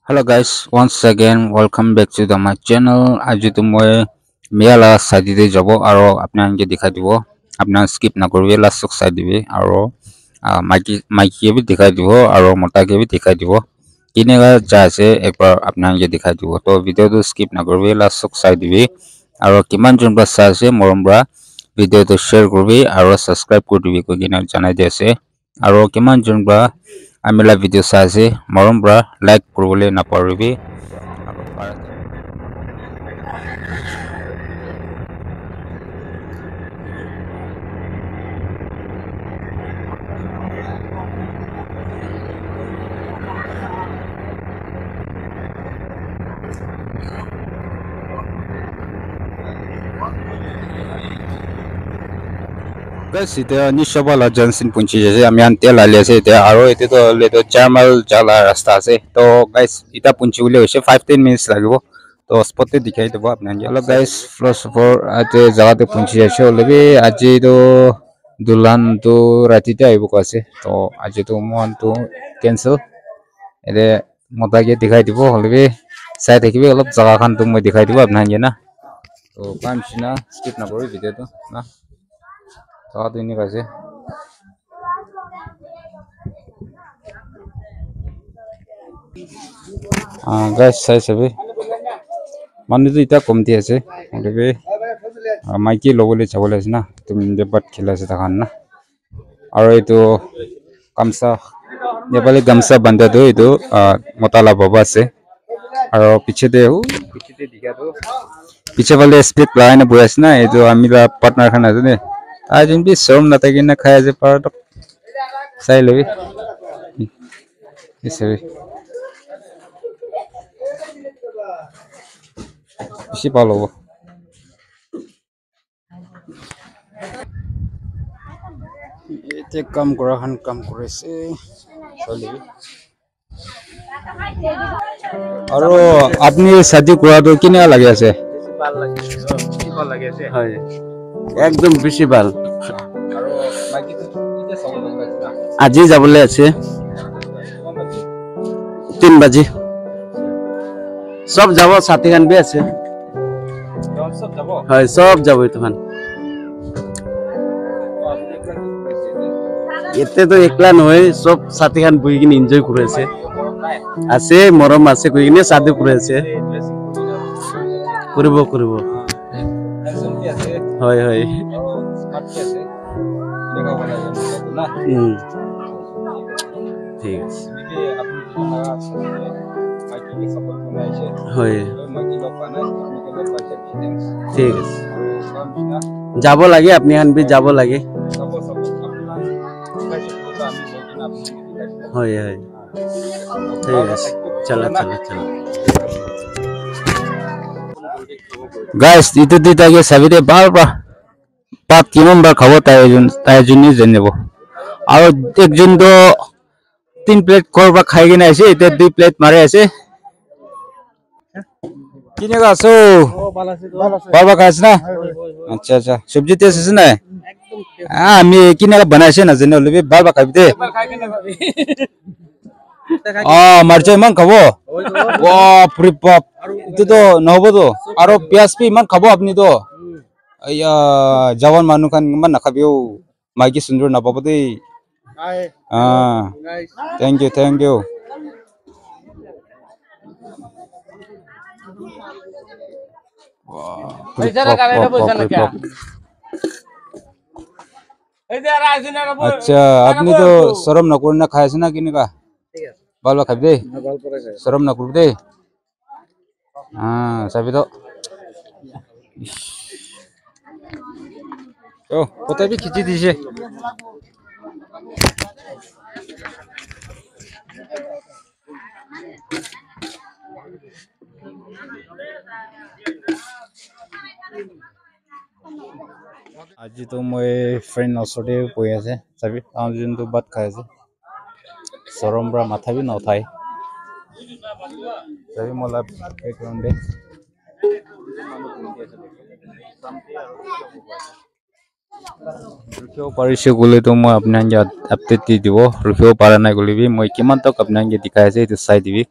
Hello guys, once again welcome back to my channel. Aji to moi miala sadi de jabo aro apna ange dikhai dibo. Apna skip na korbe last sok side dibe aro maiki bhi dikhai dibo aro mota ke bhi dikhai dibo. Tine ga ja ase ekbar apna ange dikhai dibo. To video to skip na korbe last sok side dibe aro kiman jon ba sa ase morom bra video to share korbe aro subscribe kor dibe ko gina janai de ase aro kiman jon ba amila video sa ase morom bra like korwole na paribi aro guys ite nishabala Johnson punchi jese amian tel ali ase ite aro ite to le to Jamal jala rasta ase to guys ita punchi ule hoise 5-10 minutes lagibo to spot te dikhai debo apna hello guys first of all ate jaga te punchi ase olebi aji to dulan to rati te aibo ko ase to aji to mon to cancel ede mota ke dikhai debo olebi sai thekibi olop jaga khan to moi dikhai debo apna na to kam china skip na kori video to na saat ini kasih guys saya sebi manu itu ita komti ase olebe maiki lobole chabole ase na tum debat khela ase takhan na aro itu kamsa nepali gamsa banda do itu motala baba ase aro piche de dikha do piche wale split line boy ase na itu amila partner khan ase ne ajin bi som na tagin na khaya je par sai lebi isebi isi palo ite kam kurahan kam kurese chali aro apni shadi kura to kine lage ase ভাল লাগে আছে হয় একদম বেশি ভাল aro maki to ite sabol lagna আজি যাবলৈ আছে 3 বাজি সব যাব সাথী গান বি আছে sab jabo হয় সব যাব তখন এতে তো একলা নহয় সব সাথী গান বই কিনে এনজয় করে আছে আছে মরম আছে কই কিনে সাথে করে আছে কৰিব কৰিব হয় হয় ঠিক আছে হয় ঠিক আছে যাব লাগে আপনি হান বি যাব লাগে হয় হয় ঠিক আছে চলা চলা চলা guys itu ditage sabite bar pat kimon bar khabo tai juni jenebo aro ekjon to 3 plate korba khai gina ase ite 2 plate mare ase kine ga so baba khas na acha acha sabji te ase na ami kine ga banaise na jene lebi baba khabite marchai man khabo wah puri pap itu to nobo to aro pias pi man khabo apni to aya jawan manu kan man nakhabio magi sundur na pabo dei thank you अच्छा আপনি তো শরম না করনা খাইছে না কিনে কা বালবা খাবি দে শরম না করব দে সাবি তো ও কোথায় বি খিচি দিছে আজি তো মই ফ্রেন্ড ওচৰতে বহি আছে চাবি তাও যোনটো বাত খাই আছে চৰম পৰা মাথা বি নথাই চাবি মলা বেকগ্ৰাউণ্ডে रुकियो पारिसे गोले तो मैं अपने अंगे अपडेट दी दिवो रुकियो पारा ना गोले भी मैं किमान तक अपने अंगे दिखाया से तो साइड भी